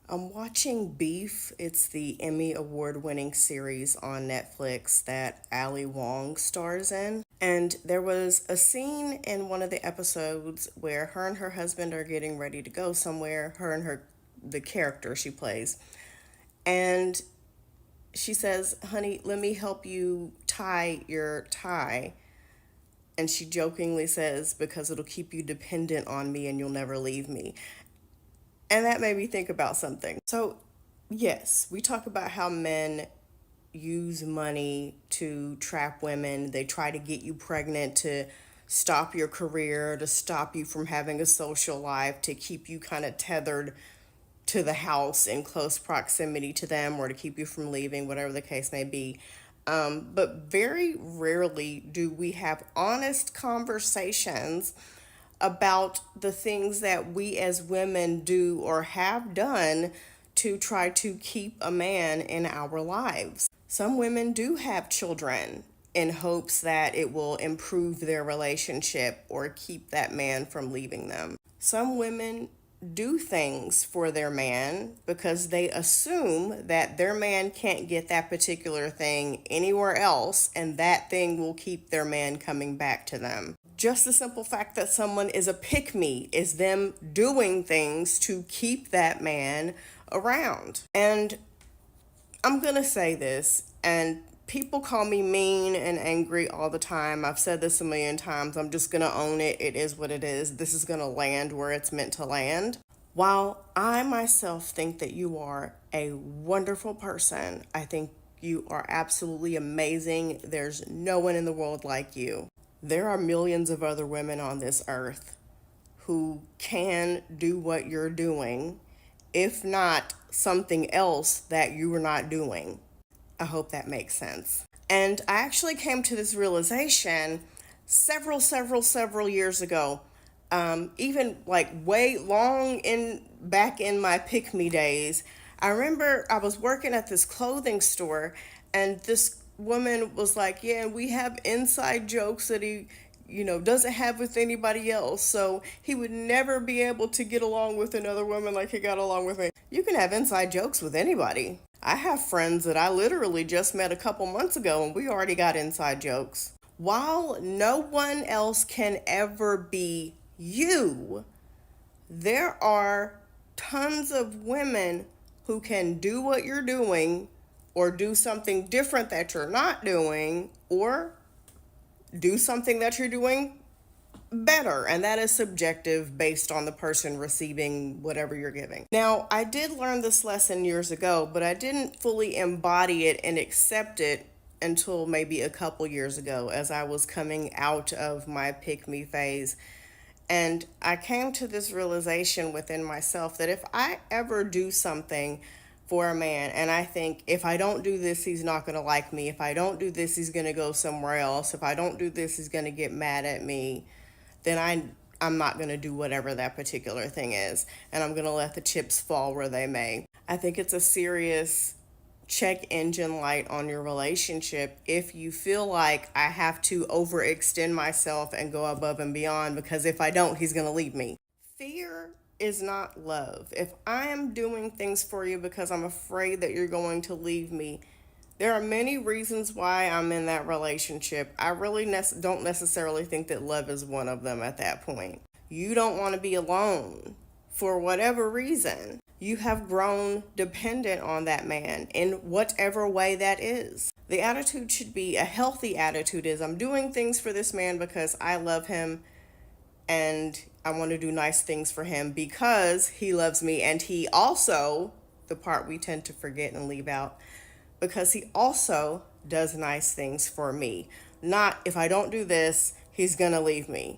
I'm watching Beef. It's the Emmy Award winning series on Netflix that Ali Wong stars in. And there was a scene in one of the episodes where her and her husband are getting ready to go somewhere, the character she plays. And she says, "Honey, let me help you tie your tie." And she jokingly says, "Because it'll keep you dependent on me and you'll never leave me." And that made me think about something. So, yes, we talk about how men use money to trap women. They try to get you pregnant to stop your career, to stop you from having a social life, to keep you kind of tethered to the house in close proximity to them, or to keep you from leaving, whatever the case may be. But very rarely do we have honest conversations about the things that we as women do or have done to try to keep a man in our lives. Some women do have children in hopes that it will improve their relationship or keep that man from leaving them. Some women do things for their man because they assume that their man can't get that particular thing anywhere else, and that thing will keep their man coming back to them. Just the simple fact that someone is a pick me is them doing things to keep that man around. And I'm gonna say this, and people call me mean and angry all the time. I've said this a million times. I'm just gonna own it. It is what it is. This is gonna land where it's meant to land. While I myself think that you are a wonderful person, I think you are absolutely amazing. There's no one in the world like you. There are millions of other women on this earth who can do what you're doing, if not something else that you are not doing. I hope that makes sense. And I actually came to this realization several years ago. Even like way long in back in my pick me days. I remember I was working at this clothing store, and this woman was like, "Yeah, we have inside jokes that he doesn't have with anybody else, so he would never be able to get along with another woman like he got along with me." You can have inside jokes with anybody. I have friends that I literally just met a couple months ago, and we already got inside jokes. While no one else can ever be you, there are tons of women who can do what you're doing, or do something different that you're not doing, or do something that you're doing better. And that is subjective based on the person receiving whatever you're giving. Now, I did learn this lesson years ago, but I didn't fully embody it and accept it until maybe a couple years ago, as I was coming out of my pick me phase. And I came to this realization within myself that if I ever do something for a man and I think, if I don't do this, he's not going to like me. If I don't do this, he's going to go somewhere else. If I don't do this, he's going to get mad at me. Then I'm not going to do whatever that particular thing is. And I'm going to let the chips fall where they may. I think it's a serious check engine light on your relationship if you feel like, I have to overextend myself and go above and beyond, because if I don't, he's going to leave me. Fear is not love. If I am doing things for you because I'm afraid that you're going to leave me, there are many reasons why I'm in that relationship. I really don't necessarily think that love is one of them at that point. You don't want to be alone for whatever reason. You have grown dependent on that man in whatever way that is. The attitude should be, a healthy attitude is, I'm doing things for this man because I love him and I want to do nice things for him because he loves me, and he also, the part we tend to forget and leave out, because he also does nice things for me. Not, if I don't do this, he's gonna leave me.